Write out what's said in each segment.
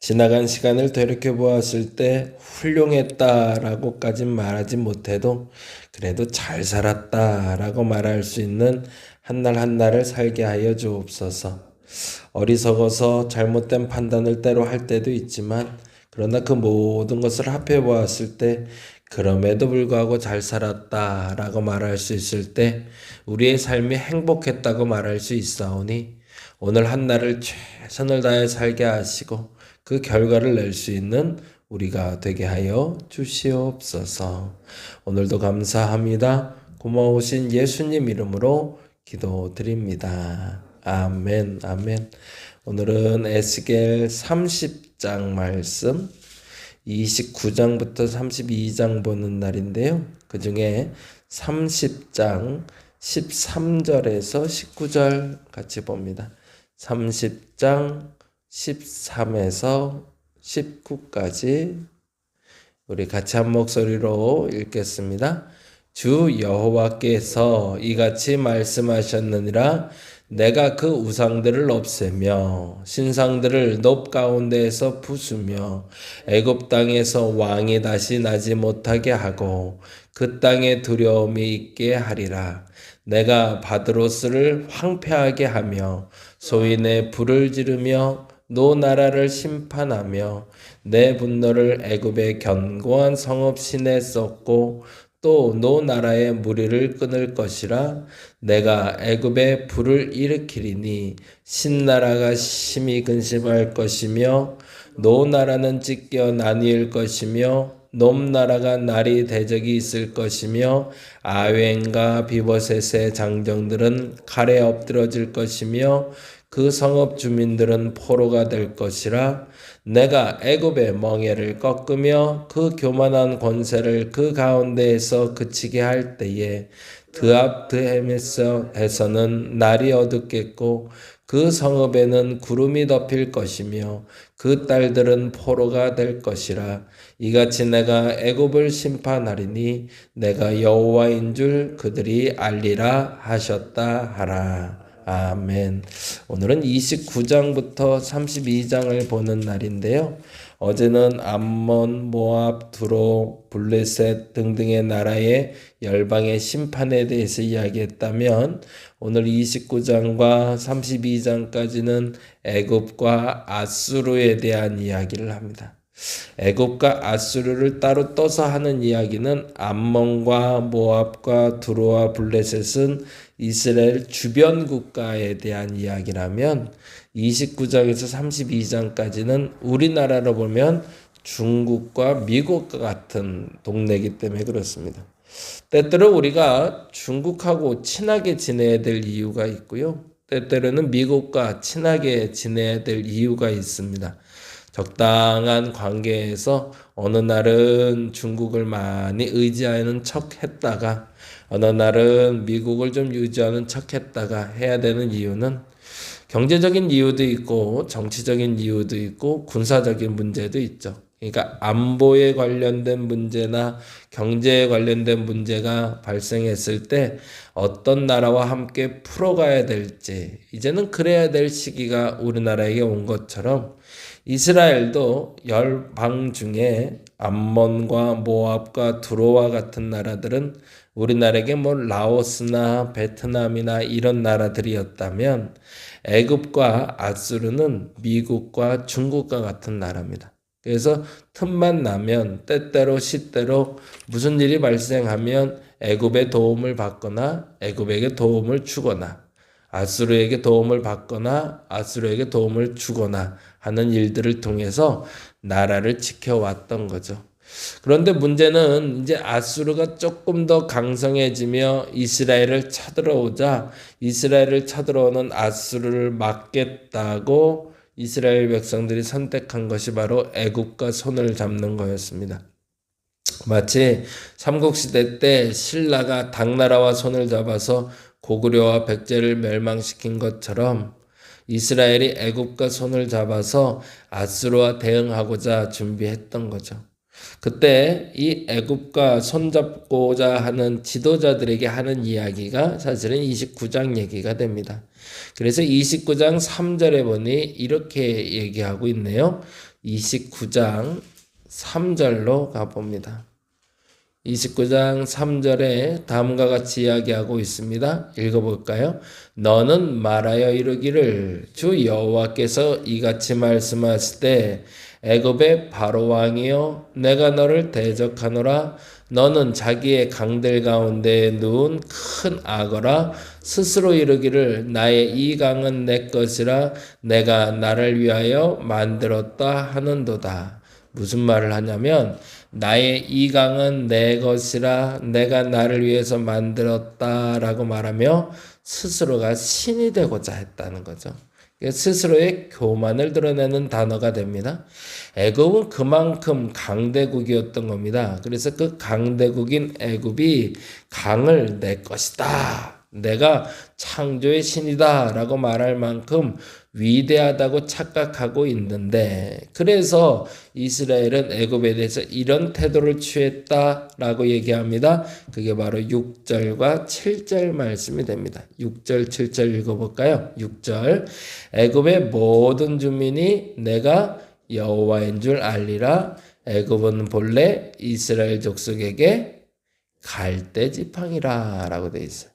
지나간 시간을 되돌켜 보았을 때 훌륭했다라고까진 말하지 못해도 그래도 잘 살았다라고 말할 수 있는 한 날 한 날을 살게 하여 주옵소서. 어리석어서 잘못된 판단을 때로 할 때도 있지만 그러나 그 모든 것을 합해 보았을 때 그럼에도 불구하고 잘 살았다라고 말할 수 있을 때 우리의 삶이 행복했다고 말할 수 있사오니 오늘 한 날을 최선을 다해 살게 하시고 그 결과를 낼 수 있는 우리가 되게 하여 주시옵소서. 오늘도 감사합니다. 고마우신 예수님 이름으로 기도드립니다. 아멘, 아멘. 오늘은 에스겔 30장 말씀 29장부터 32장 보는 날인데요. 그 중에 30장 13절에서 19절 같이 봅니다. 30장 13에서 19까지 우리 같이 한 목소리로 읽겠습니다. 주 여호와께서 이같이 말씀하셨느니라. 내가 그 우상들을 없애며 신상들을 높 가운데에서 부수며 애굽 땅에서 왕이 다시 나지 못하게 하고 그 땅에 두려움이 있게 하리라. 내가 바드로스를 황폐하게 하며 소인의 불을 지르며 노 나라를 심판하며 내 분노를 애굽의 견고한 성읍 시내에 쏟고 또 노 나라의 무리를 끊을 것이라. 내가 애굽에 불을 일으키리니 신나라가 심히 근심할 것이며 노 나라는 찢겨 나뉠 것이며 놈 나라가 날이 대적이 있을 것이며 아웬과 비보셋의 장정들은 칼에 엎드러질 것이며 그 성읍 주민들은 포로가 될 것이라. 내가 애굽의 멍에를 꺾으며 그 교만한 권세를 그 가운데에서 그치게 할 때에 드압 드헤메스에서는 날이 어둡겠고 그 성읍에는 구름이 덮일 것이며 그 딸들은 포로가 될 것이라. 이같이 내가 애굽을 심판하리니 내가 여호와인 줄 그들이 알리라 하셨다 하라. 아멘. 오늘은 29장부터 32장을 보는 날인데요. 어제는 암몬, 모압, 두로, 블레셋 등등의 나라의 열방의 심판에 대해서 이야기했다면 오늘 29장과 32장까지는 애굽과 아수르에 대한 이야기를 합니다. 애굽과 아수르를 따로 떠서 하는 이야기는 암몬과 모압과 두로와 블레셋은 이스라엘 주변 국가에 대한 이야기라면 29장에서 32장까지는 우리나라로 보면 중국과 미국과 같은 동네이기 때문에 그렇습니다. 때때로 우리가 중국하고 친하게 지내야 될 이유가 있고요. 때때로는 미국과 친하게 지내야 될 이유가 있습니다. 적당한 관계에서 어느 날은 중국을 많이 의지하는 척 했다가 어느 날은 미국을 좀 유지하는 척 했다가 해야 되는 이유는 경제적인 이유도 있고 정치적인 이유도 있고 군사적인 문제도 있죠. 그러니까 안보에 관련된 문제나 경제에 관련된 문제가 발생했을 때 어떤 나라와 함께 풀어가야 될지 이제는 그래야 될 시기가 우리나라에게 온 것처럼 이스라엘도 열방 중에 암몬과 모압과 두로와 같은 나라들은 우리나라에게 뭐 라오스나 베트남이나 이런 나라들이었다면 애굽과 아수르는 미국과 중국과 같은 나라입니다. 그래서 틈만 나면 때때로 시때로 무슨 일이 발생하면 애굽의 도움을 받거나 애굽에게 도움을 주거나 아수르에게 도움을 받거나 아수르에게 도움을 주거나 하는 일들을 통해서 나라를 지켜왔던 거죠. 그런데 문제는 이제 아수르가 조금 더 강성해지며 이스라엘을 쳐들어오자 이스라엘을 쳐들어오는 아수르를 막겠다고 이스라엘 백성들이 선택한 것이 바로 애굽과 손을 잡는 거였습니다. 마치 삼국시대 때 신라가 당나라와 손을 잡아서 고구려와 백제를 멸망시킨 것처럼 이스라엘이 애굽과 손을 잡아서 아수르와 대응하고자 준비했던 거죠. 그때 이 애굽과 손잡고자 하는 지도자들에게 하는 이야기가 사실은 29장 얘기가 됩니다. 그래서 29장 3절에 보니 이렇게 얘기하고 있네요. 29장 3절로 가봅니다. 29장 3절에 다음과 같이 이야기하고 있습니다. 읽어볼까요? 너는 말하여 이르기를 주 여호와께서 이같이 말씀하실 때 애굽의 바로 왕이여 내가 너를 대적하노라. 너는 자기의 강들 가운데에 누운 큰 악어라. 스스로 이르기를 나의 이 강은 내 것이라 내가 나를 위하여 만들었다 하는도다. 무슨 말을 하냐면 나의 이 강은 내 것이라 내가 나를 위해서 만들었다라고 말하며 스스로가 신이 되고자 했다는 거죠. 스스로의 교만을 드러내는 단어가 됩니다. 애굽은 그만큼 강대국이었던 겁니다. 그래서 그 강대국인 애굽이 강을 내 것이다, 내가 창조의 신이다 라고 말할 만큼 위대하다고 착각하고 있는데, 그래서 이스라엘은 애굽에 대해서 이런 태도를 취했다라고 얘기합니다. 그게 바로 6절과 7절 말씀이 됩니다. 6절 7절 읽어볼까요? 6절 애굽의 모든 주민이 내가 여호와인 줄 알리라. 애굽은 본래 이스라엘 족속에게 갈대 지팡이라 라고 되어 있어요.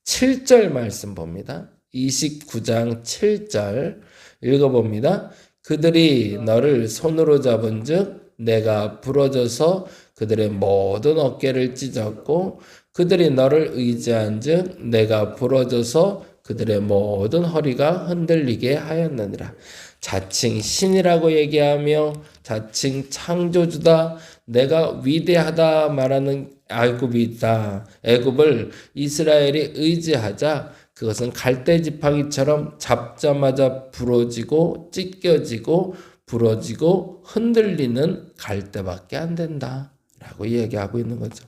7절 말씀 봅니다. 29장 7절 읽어봅니다. 그들이 너를 손으로 잡은 즉 내가 부러져서 그들의 모든 어깨를 찢었고 그들이 너를 의지한 즉 내가 부러져서 그들의 모든 허리가 흔들리게 하였느니라. 자칭 신이라고 얘기하며 자칭 창조주다, 내가 위대하다 말하는 애굽이다. 애굽을 이스라엘이 의지하자 그것은 갈대 지팡이처럼 잡자마자 부러지고 찢겨지고 부러지고 흔들리는 갈대밖에 안 된다라고 얘기하고 있는 거죠.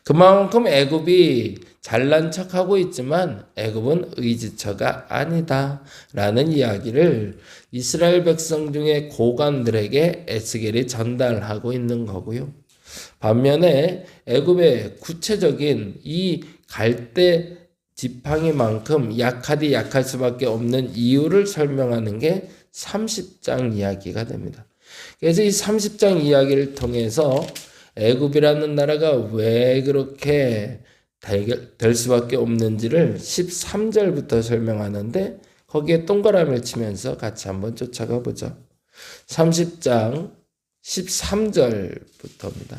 그만큼 애굽이 잘난 척하고 있지만 애굽은 의지처가 아니다라는 이야기를 이스라엘 백성 중에 고관들에게 에스겔이 전달하고 있는 거고요. 반면에 애굽의 구체적인 이 갈대 지팡이만큼 약하디 약할 수밖에 없는 이유를 설명하는 게 30장 이야기가 됩니다. 그래서 이 30장 이야기를 통해서 애굽이라는 나라가 왜 그렇게 될 수밖에 없는지를 13절부터 설명하는데 거기에 동그라미를 치면서 같이 한번 쫓아가 보죠. 30장 13절부터입니다.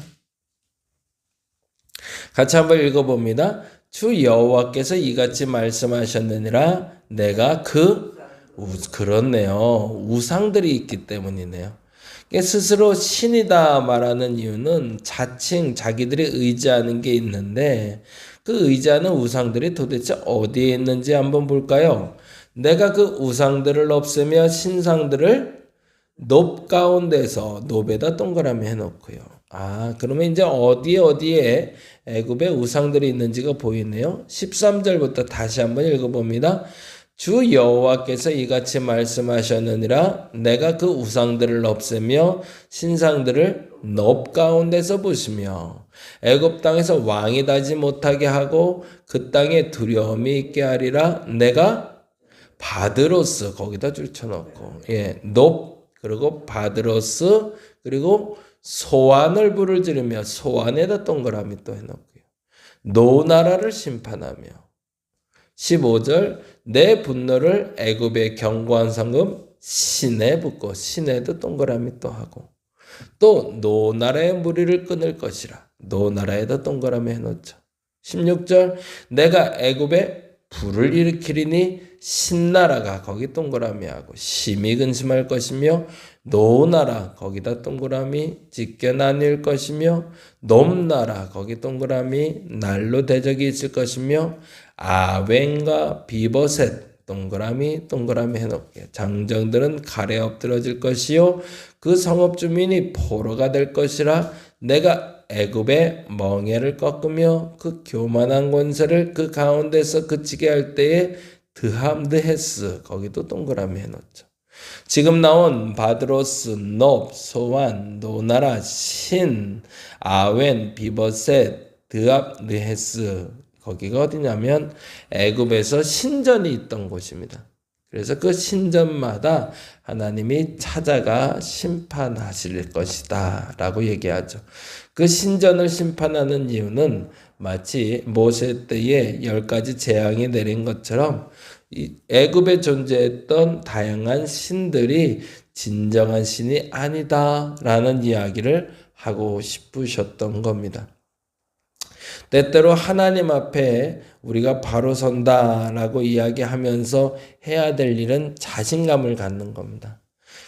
같이 한번 읽어봅니다. 주 여호와께서 이같이 말씀하셨느니라. 내가 그렇네요. 우상들이 있기 때문이네요. 스스로 신이다 말하는 이유는 자칭 자기들이 의지하는 게 있는데 그 의지하는 우상들이 도대체 어디에 있는지 한번 볼까요? 내가 그 우상들을 없애며 신상들을 높 가운데서, 높에다 동그라미 해놓고요. 그러면 이제 어디에 애굽의 우상들이 있는지가 보이네요. 13절부터 다시 한번 읽어봅니다. 주 여호와께서 이같이 말씀하셨느니라. 내가 그 우상들을 없애며 신상들을 높 가운데서 부수며 애굽 땅에서 왕이 나지 못하게 하고 그 땅에 두려움이 있게 하리라. 내가 바드로스, 거기다 줄 쳐놓고 높, 그리고 바드로스, 그리고 소환을 부를 지르며, 소환에다 동그라미 또 해놓고요. 노나라를 심판하며 15절 내 분노를 애굽의 견고한 성읍 신에 붓고, 신에도 동그라미 또 하고, 또 노나라의 무리를 끊을 것이라. 노나라에다 동그라미 해놓죠. 16절 내가 애굽에 불을 일으키리니 신나라가, 거기 동그라미 하고, 심히 근심할 것이며 노나라, 거기다 동그라미 찢겨 나뉠 것이며 높나라, 거기 동그라미 날로 대적이 있을 것이며 아웬과 비버셋 동그라미 해놓게 장정들은 칼에 엎드러질 것이요 그 성읍 주민이 포로가 될 것이라. 내가 애굽의 멍에를 꺾으며 그 교만한 권세를 그 가운데서 그치게 할 때에 드함드헤스, 거기도 동그라미 해놓죠. 지금 나온 바드로스, 높, 소환, 노나라, 신, 아웬, 비버셋, 드함드헤스, 거기가 어디냐면 애굽에서 신전이 있던 곳입니다. 그래서 그 신전마다 하나님이 찾아가 심판하실 것이다 라고 얘기하죠. 그 신전을 심판하는 이유는 마치 모세 때에 10가지 재앙이 내린 것처럼 애굽에 존재했던 다양한 신들이 진정한 신이 아니다라는 이야기를 하고 싶으셨던 겁니다. 때때로 하나님 앞에 우리가 바로 선다라고 이야기하면서 해야 될 일은 자신감을 갖는 겁니다.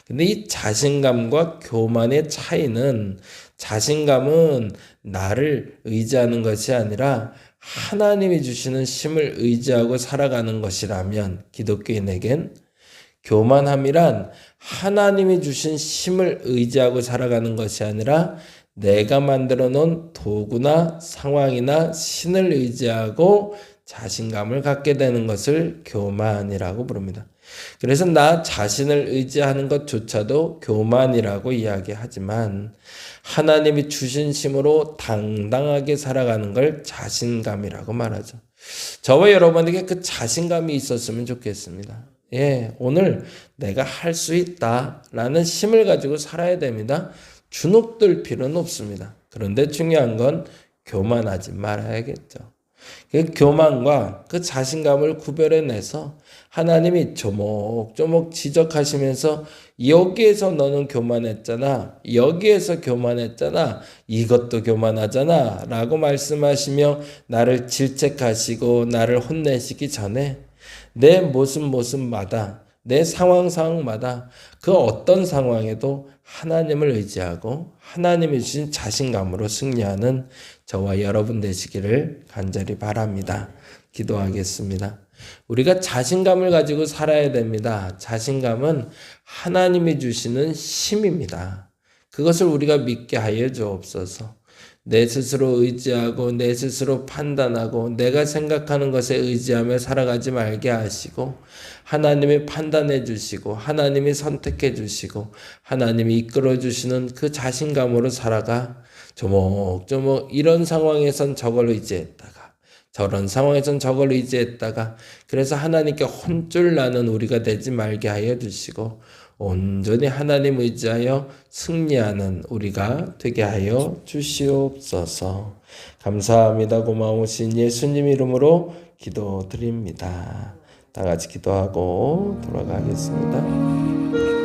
근데 이 자신감과 교만의 차이는, 자신감은 나를 의지하는 것이 아니라 하나님이 주시는 힘을 의지하고 살아가는 것이라면, 기독교인에겐 교만함이란 하나님이 주신 힘을 의지하고 살아가는 것이 아니라 내가 만들어 놓은 도구나 상황이나 신을 의지하고 자신감을 갖게 되는 것을 교만이라고 부릅니다. 그래서 나 자신을 의지하는 것조차도 교만이라고 이야기하지만 하나님이 주신 힘으로 당당하게 살아가는 걸 자신감이라고 말하죠. 저와 여러분에게 그 자신감이 있었으면 좋겠습니다. 오늘 내가 할 수 있다라는 힘을 가지고 살아야 됩니다. 주눅들 필요는 없습니다. 그런데 중요한 건 교만하지 말아야겠죠. 그 교만과 그 자신감을 구별해내서 하나님이 조목조목 지적하시면서 여기에서 너는 교만했잖아, 여기에서 교만했잖아, 이것도 교만하잖아 라고 말씀하시며 나를 질책하시고 나를 혼내시기 전에 내 모습마다, 내 상황마다 그 어떤 상황에도 하나님을 의지하고 하나님이 주신 자신감으로 승리하는 저와 여러분 되시기를 간절히 바랍니다. 기도하겠습니다. 우리가 자신감을 가지고 살아야 됩니다. 자신감은 하나님이 주시는 힘입니다. 그것을 우리가 믿게 하여 주옵소서. 내 스스로 의지하고 내 스스로 판단하고 내가 생각하는 것에 의지하며 살아가지 말게 하시고 하나님이 판단해 주시고 하나님이 선택해 주시고 하나님이 이끌어 주시는 그 자신감으로 살아가 조목조목 이런 상황에선 저걸 의지했다가 저런 상황에선 저걸 의지했다가 그래서 하나님께 혼쭐 나는 우리가 되지 말게 하여 주시고 온전히 하나님 의지하여 승리하는 우리가 되게 하여 주시옵소서. 감사합니다. 고마우신 예수님 이름으로 기도드립니다. 다 같이 기도하고 돌아가겠습니다.